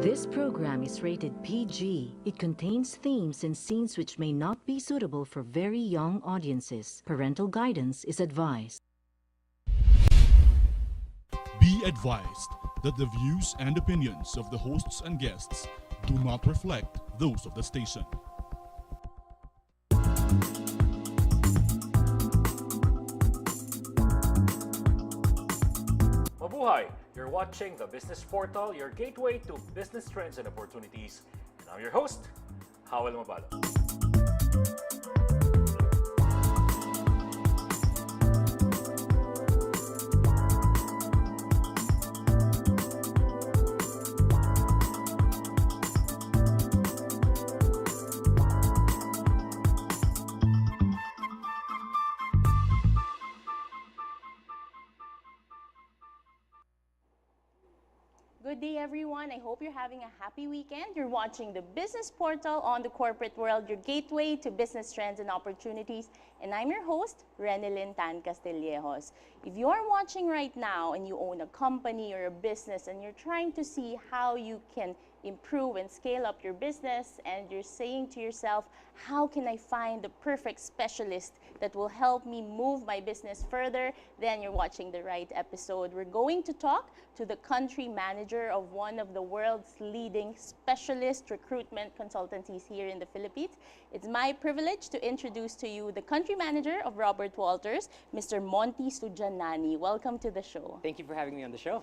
This program is rated PG. It contains themes and scenes which may not be suitable for very young audiences. Parental guidance is advised. Be advised that the views and opinions of the hosts and guests do not reflect those of the station. Mabuhay! You're watching the Business Portal, your gateway to business trends and opportunities. And I'm your host, Howell Mabalo. Good day, everyone. I hope you're having a happy weekend. You're watching the Business Portal on the corporate world, your gateway to business trends and opportunities. And I'm your host, Renelyn Tan Castillejos. If you're watching right now and you own a company or a business and you're trying to see how you can improve and scale up your business, and you're saying to yourself, how can I find the perfect specialist that will help me move my business further, then you're watching the right episode. We're going to talk to the country manager of one of the world's leading specialist recruitment consultancies here in the Philippines. It's my privilege to introduce to you the country manager of Robert Walters, Mr. Monty Sujanani. Welcome to the show. Thank you for having me on the show.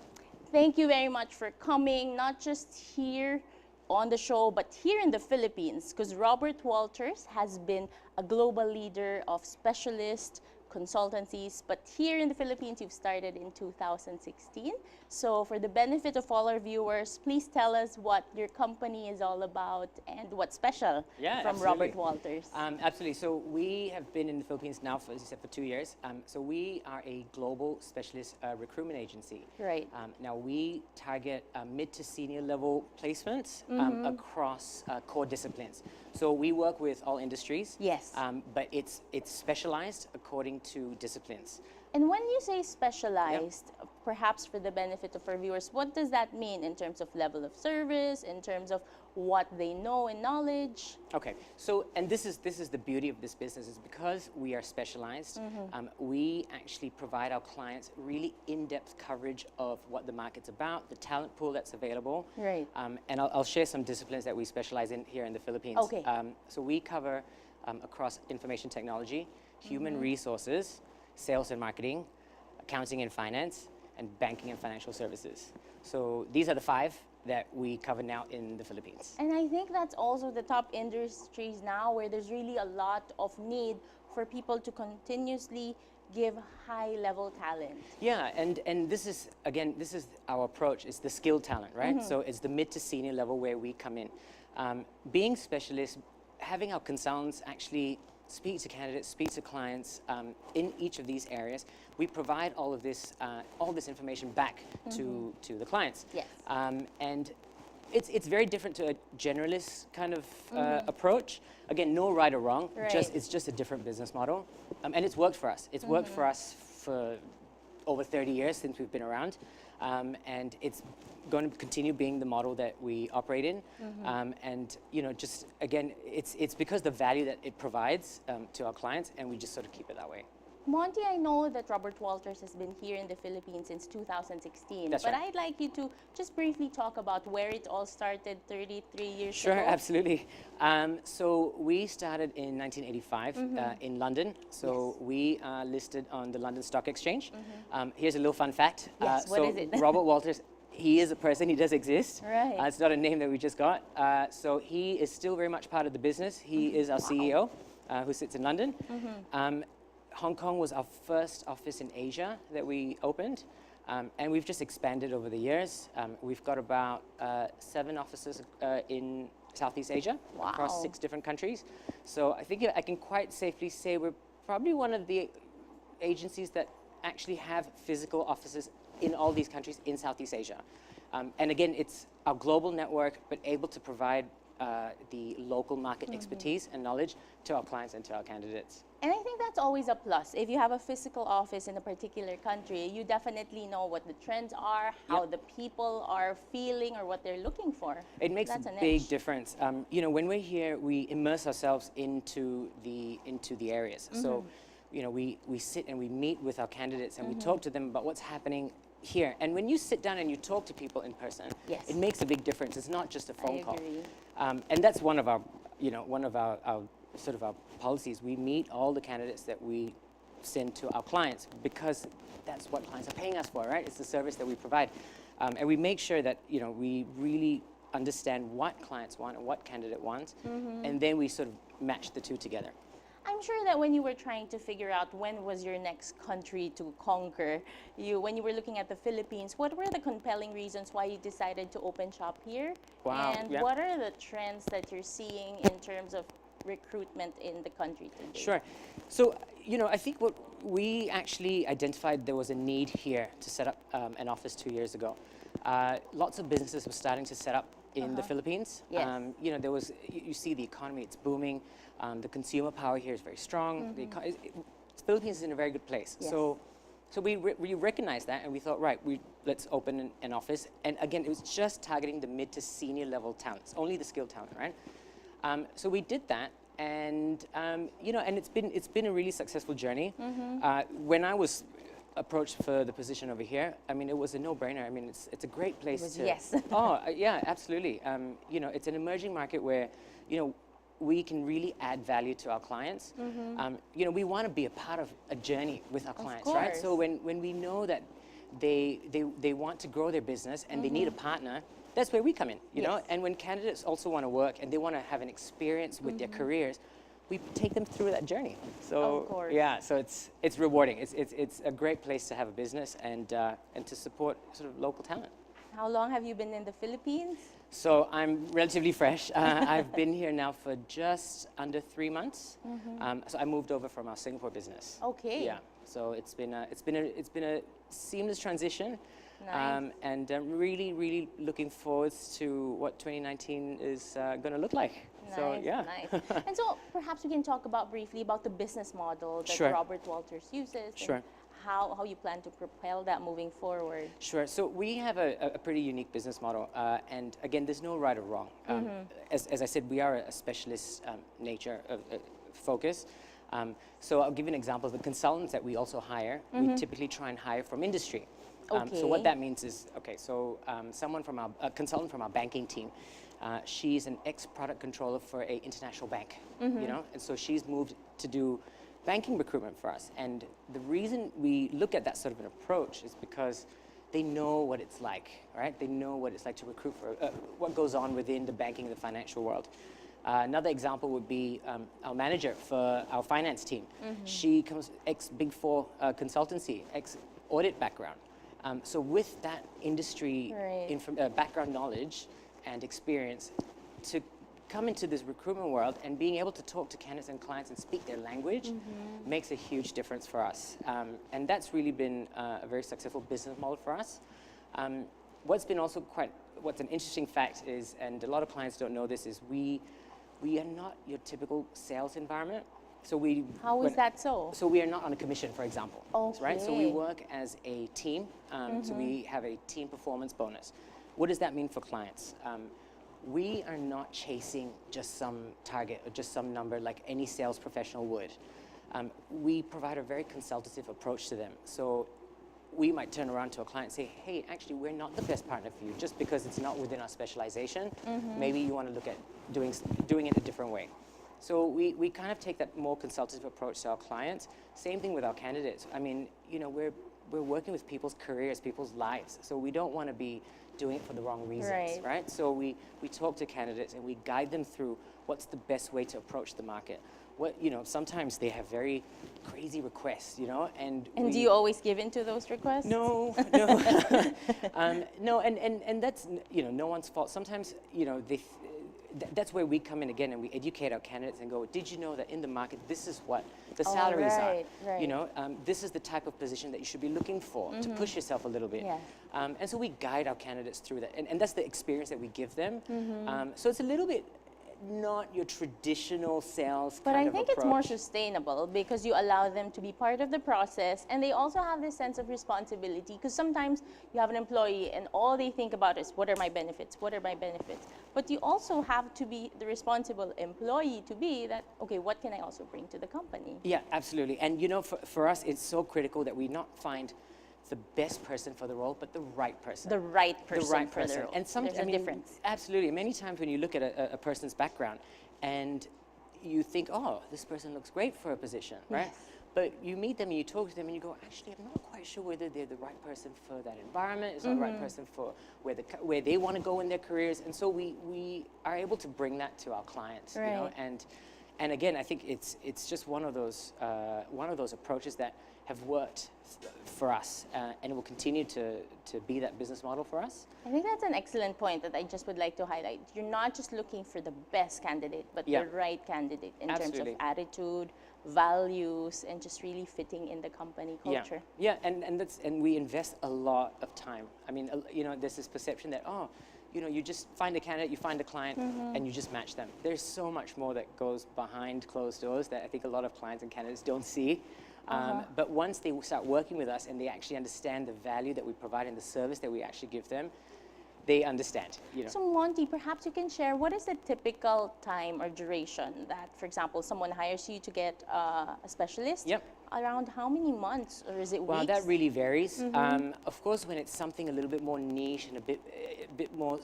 Thank you very much for coming, not just here on the show, but here in the Philippines, because Robert Walters has been a global leader of specialist consultancies, but here in the Philippines, you've started in 2016. So for the benefit of all our viewers, please tell us what your company is all about and what's special from Robert Walters. Absolutely. So we have been in the Philippines now, for, as you said, for 2 years. So we are a global specialist recruitment agency. Right. Now we target mid to senior level placements across core disciplines. So we work with all industries. Yes. But it's specialized according to disciplines. And when you say specialized, perhaps for the benefit of our viewers, what does that mean in terms of level of service, in terms of what they know and knowledge? Okay, so, and this is the beauty of this business, is because we are specialized, we actually provide our clients really in-depth coverage of what the market's about, the talent pool that's available. Right. And I'll share some disciplines that we specialize in here in the Philippines. Okay. So we cover across information technology, human resources, sales and marketing, accounting and finance, and banking and financial services. So these are the 5 that we cover now in the Philippines. And I think that's also the top industries now where there's really a lot of need for people to continuously give high-level talent. Yeah, and this is, again, this is our approach, it's the skilled talent, right? So it's the mid to senior level where we come in. Being specialists, having our consultants actually speak to candidates, speak to clients in each of these areas. We provide all of this information back to the clients. Yes. And it's very different to a generalist kind of approach. Again, no right or wrong. Right. It's just a different business model, and it's worked for us. It's worked for us for over 30 years since we've been around, and it's going to continue being the model that we operate in. And you know, just again, it's because the value that it provides to our clients, and we just sort of keep it that way. Monty, I know that Robert Walters has been here in the Philippines since 2016. That's but right. I'd like you to just briefly talk about where it all started 33 years Sure, ago. absolutely. So we started in 1985 in London. So we are listed on the London Stock Exchange. Here's a little fun fact. Yes, what is it? Robert Walters, he is a person, he does exist. Right. It's not a name that we just got. So he is still very much part of the business. He is our CEO who sits in London. Hong Kong was our first office in Asia that we opened. And we've just expanded over the years. We've got about 7 offices in Southeast Asia across 6 different countries. So I think I can quite safely say we're probably one of the agencies that actually have physical offices in all these countries in Southeast Asia. And again, it's our global network, but able to provide the local market expertise and knowledge to our clients and to our candidates. And I think that's always a plus. If you have a physical office in a particular country, you definitely know what the trends are, how the people are feeling, or what they're looking for. It makes That's a an big edge. difference. You know, when we're here, we immerse ourselves into the areas. So, you know, we sit and we meet with our candidates and we talk to them about what's happening here. And when you sit down and you talk to people in person, Yes. it makes a big difference. It's not just a phone call. agree. And that's one of our, you know, one of our sort of our policies. We meet all the candidates that we send to our clients because that's what clients are paying us for, right? It's the service that we provide. And we make sure that, you know, we really understand what clients want and what candidate wants, and then we sort of match the two together. I'm sure that when you were trying to figure out when was your next country to conquer, when you were looking at the Philippines, what were the compelling reasons why you decided to open shop here? Wow, And yeah. what are the trends that you're seeing in terms of recruitment in the country today? Sure. So, you know, I think what we actually identified there was a need here to set up an office 2 years ago. Lots of businesses were starting to set up in the Philippines. Yes. You know, there was, you see the economy, it's booming. The consumer power here is very strong. The Philippines is in a very good place. Yes. So we recognized that and we thought, right, let's open an office. And again, it was just targeting the mid to senior level talents, only the skilled talent, right? So we did that, and you know, and it's been a really successful journey. When I was approached for the position over here, I mean, it was a no-brainer. I mean, it's a great place to. Yes. Yeah, absolutely. You know, it's an emerging market where, you know, we can really add value to our clients. You know, we want to be a part of a journey with our clients, right? course. So when we know that they want to grow their business and they need a partner, that's where we come in, you know? Yes. And when candidates also want to work and they want to have an experience with their careers, we take them through that journey. So Of course. yeah, so it's rewarding. It's a great place to have a business and to support sort of local talent. How long have you been in the Philippines? So I'm relatively fresh. I've been here now for just under 3 months. So I moved over from our Singapore business. Okay. Yeah. So it's been a seamless transition. Nice. And I'm really looking forward to what 2019 is going to look like. So Nice, yeah. nice. And so perhaps we can talk briefly about the business model that Sure. Robert Walters uses. Sure. And how you plan to propel that moving forward. Sure. So we have a pretty unique business model, and again, there's no right or wrong. As I said, we are a specialist nature of focus. So I'll give you an example. The consultants that we also hire, we typically try and hire from industry. So what Okay. that means is, okay, so someone from a consultant from our banking team, she's an ex-product controller for an international bank, you know, and so she's moved to do banking recruitment for us. And the reason we look at that sort of an approach is because they know what it's like, right? They know what it's like to recruit for what goes on within the banking and the financial world. Another example would be our manager for our finance team. She comes ex-Big Four consultancy, ex-audit background. So with that industry Right. background knowledge and experience to come into this recruitment world and being able to talk to candidates and clients and speak their language makes a huge difference for us. And that's really been a very successful business model for us. What's an interesting fact is, and a lot of clients don't know this, is we are not your typical sales environment. So How is that so? So we are not on a commission, for example, right? So we Okay. work as a team. So we have a team performance bonus. What does that mean for clients? We are not chasing just some target or just some number like any sales professional would. We provide a very consultative approach to them. So we might turn around to a client and say, hey, actually, we're not the best partner for you just because it's not within our specialization. Maybe you want to look at doing it a different way. So we kind of take that more consultative approach to our clients. Same thing with our candidates. I mean, you know, we're working with people's careers, people's lives. So we don't want to be doing it for the wrong reasons, right? So we talk to candidates and we guide them through what's the best way to approach the market. You know, sometimes they have very crazy requests, you know, and do you always give in to those requests? No. No, and that's, you know, no one's fault. Sometimes, you know, that's where we come in again and we educate our candidates and go, did you know that in the market, this is what the salaries right, are? right. You know, this is the type of position that you should be looking for to push yourself a little bit. Yeah. And so we guide our candidates through that. And that's the experience that we give them. So it's a little bit, not your traditional sales But kind I of think it's more approach. sustainable because you allow them to be part of the process, and they also have this sense of responsibility, because sometimes you have an employee and all they think about is what are my benefits, what are my benefits. But you also have to be the responsible employee to be that, okay, what can I also bring to the company? Yeah, absolutely. And you know, for us, it's so critical that we not find the best person for the role, but the right person. The right person The right for the person. role. And There's a difference. Absolutely. Many times when you look at a person's background and you think, oh, this person looks great for a position, right? Yes. But you meet them and you talk to them and you go, actually, I'm not quite sure whether they're the right person for that environment. It's not the right person for where they want to go in their careers. And so we are able to bring that to our clients, you know. Right. And again, I think it's just one of those approaches that have worked for us, and will continue to be that business model for us. I think that's an excellent point that I just would like to highlight. You're not just looking for the best candidate, but Yeah. the right candidate in terms Absolutely. of attitude, values, and just really fitting in the company culture. Yeah, and we invest a lot of time. I mean, you know, there's this perception that, oh, you know, you just find a candidate, you find a client, and you just match them. There's so much more that goes behind closed doors that I think a lot of clients and candidates don't see. But once they start working with us and they actually understand the value that we provide and the service that we actually give them, they understand, you know. So Monty, perhaps you can share what is the typical time or duration that, for example, someone hires you to get a specialist? Yep. Around how many months, or is it Well, weeks? that really varies. Of course, when it's something a little bit more niche and a bit more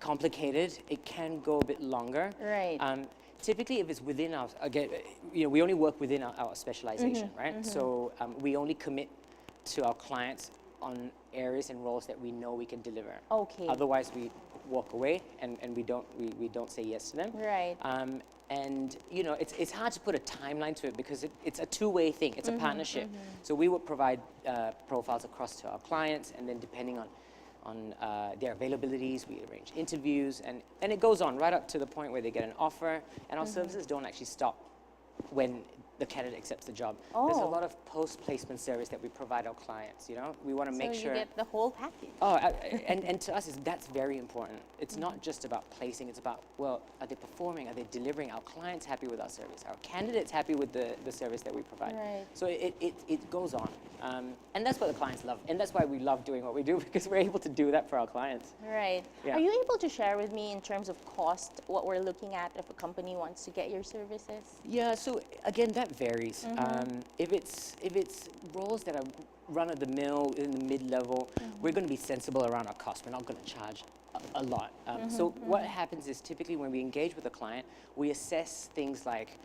complicated, it can go a bit longer. Right. Typically, if it's within our, again, you know, we only work within our specialization, right? So we only commit to our clients on areas and roles that we know we can deliver. Okay. Otherwise, we walk away and we don't say yes to them. Right. And you know, it's hard to put a timeline to it because it's a two-way thing. It's a partnership. So we would provide profiles across to our clients, and then depending on their availabilities, we arrange interviews, and it goes on right up to the point where they get an offer. And our services don't actually stop when the candidate accepts the job. There's a Oh. lot of post-placement service that we provide our clients. You know, we want to make so sure. you get the whole package. Oh, and to us, that's very important. It's not just about placing, it's about, well, are they performing? Are they delivering? Our clients happy with our service? Our candidates happy with the service that we provide? Right. So it goes on. And that's what the clients love. And that's why we love doing what we do, because we're able to do that for our clients. Right. Yeah. Are you able to share with me in terms of cost what we're looking at if a company wants to get your services? Yeah, so again, that varies. If it's roles that are run of the mill in the mid-level, we're going to be sensible around our costs. We're not going to charge a lot. So what happens is typically when we engage with a client, we assess things like,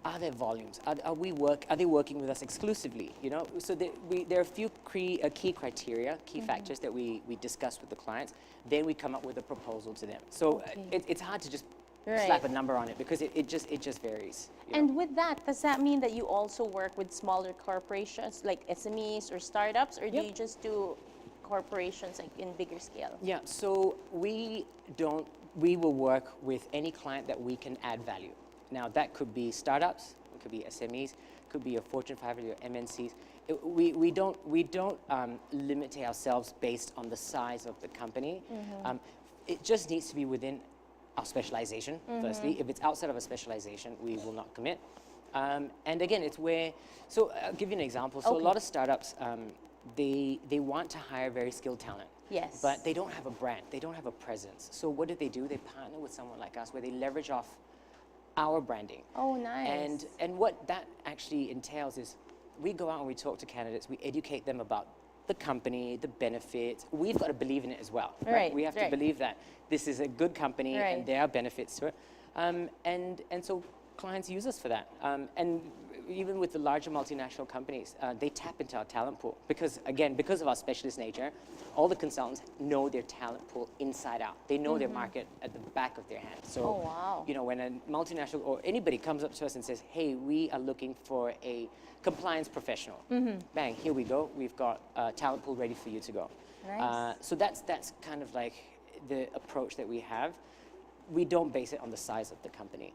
are there volumes? Are they working with us exclusively? You know, so there are a few key criteria, key factors that we discuss with the clients. Then we come up with a proposal to them. So it's hard to just slap a number on it because it just varies. You know? And with that, does that mean that you also work with smaller corporations like SMEs or startups, or do Yep. you just do corporations like in bigger scale? Yeah, so we will work with any client that we can add value. Now that could be startups, it could be SMEs, could be a Fortune 500 or MNCs. We don't limit ourselves based on the size of the company. It just needs to be within our specialization, firstly. If it's outside of a specialization, we will not commit. And again, it's where, so I'll give you an example. So a lot of startups, they want to hire very skilled talent. Yes. But they don't have a brand, they don't have a presence. So what do? They partner with someone like us where they leverage off our branding. Oh, nice. And what that actually entails is we go out and we talk to candidates, we educate them about the company, the benefits. We've got to believe in it as well. Right, We have to right. believe that this is a good company Right. and there are benefits to it. And so clients use us for that. And even with the larger multinational companies, they tap into our talent pool because, again, because of our specialist nature, all the consultants know their talent pool inside out. They know their market at the back of their hand. So, Oh, wow. you know, when a multinational or anybody comes up to us and says, hey, we are looking for a compliance professional, bang, here we go. We've got a talent pool ready for you to go. Nice. So that's kind of like the approach that we have. We don't base it on the size of the company.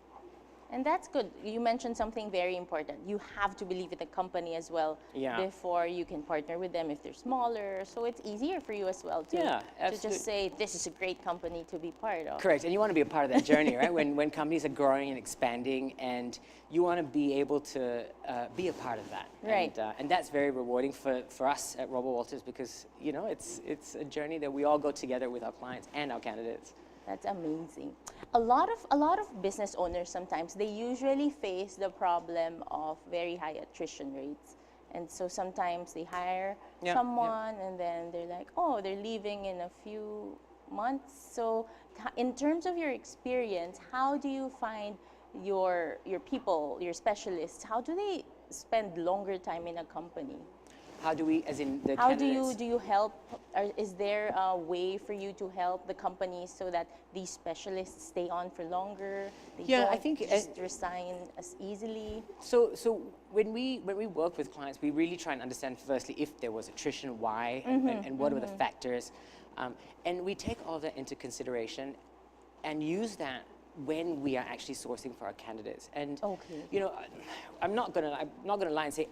And that's good. You mentioned something very important. You have to believe in the company as well Yeah. before you can partner with them if they're smaller. So it's easier for you as well to, Yeah, to absolutely. just say, this is a great company to be part of. Correct, and you want to be a part of that journey, right? When companies are growing and expanding, and you want to be able to be a part of that. Right. And that's very rewarding for us at Robert Walters, because it's a journey that we all go together with our clients and our candidates. That's amazing. A lot of business owners sometimes, they usually face the problem of very high attrition rates. And so sometimes they hire Yeah, someone and then they're like, oh, they're leaving in a few months. So in terms of your experience, how do you find your people, your specialists, how do they spend longer time in a company? How do we, as in the How candidates? do you help, or is there a way for you to help the companies so that these specialists stay on for longer? They Yeah, I don't think, just resign as easily. So when we work with clients, we really try and understand firstly if there was attrition, why, and what are the factors, and we take all that into consideration and use that when we are actually sourcing for our candidates. And Okay. I'm not gonna lie and say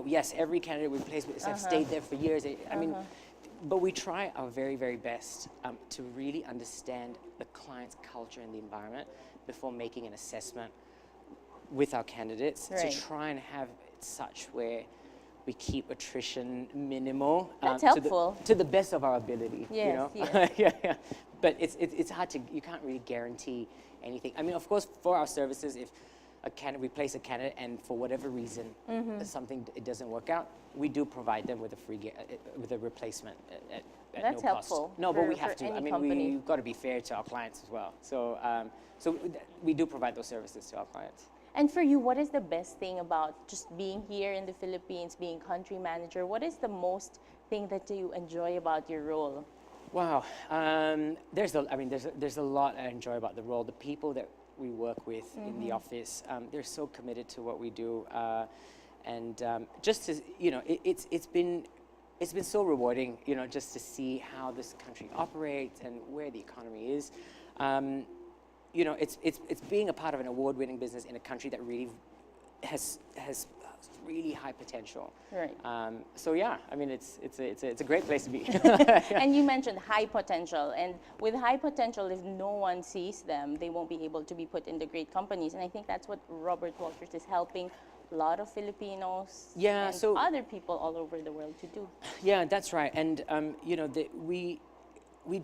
yes, every candidate we place with have stayed there for years. I mean, but we try our very, very best to really understand the client's culture and the environment before making an assessment with our candidates, Right. to try and have it such where we keep attrition minimal. That's helpful. To the best of our ability. Yes, yes. Yeah. But it's hard to, you can't really guarantee anything. I mean, of course, for our services, if we place a candidate and for whatever reason something it doesn't work out, we do provide them with a replacement at That's no cost. helpful No, but for- we have for to. I any mean, company. we've got to be fair to our clients as well. So we do provide those services to our clients. And for you, what is the best thing about just being here in the Philippines, being country manager? What is the most thing that you enjoy about your role? Wow, there's a lot I enjoy about the role. The people that we work with in the office, they're so committed to what we do, and just to it's been so rewarding, just to see how this country operates and where the economy is. It's being a part of an award-winning business in a country that really has really high potential. Right. So yeah, I mean, it's a great place to be. And you mentioned high potential, and with high potential, if no one sees them, they won't be able to be put in the great companies. And I think that's what Robert Walters is helping a lot of Filipinos Yeah, and so- other people all over the world to do. Yeah, that's right. And we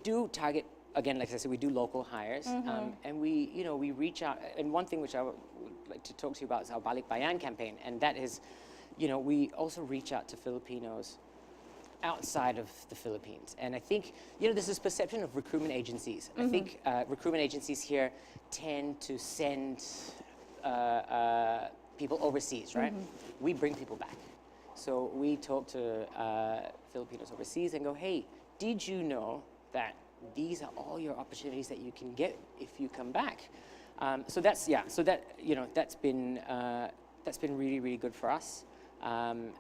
do target, again, like I said, we do local hires, and we reach out. And one thing which I would like to talk to you about is our Balik Bayan campaign, and that is, we also reach out to Filipinos outside of the Philippines. And I think, there's this perception of recruitment agencies. I think recruitment agencies here tend to send people overseas, right? We bring people back. So we talk to Filipinos overseas and go, hey, did you know that these are all your opportunities that you can get if you come back? That's been really, really good for us. And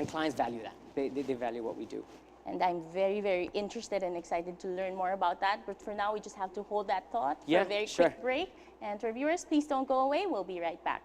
clients value that. They value what we do. And I'm very, very interested and excited to learn more about that. But for now, we just have to hold that thought for Yeah, a very sure. quick break. And for viewers, please don't go away. We'll be right back.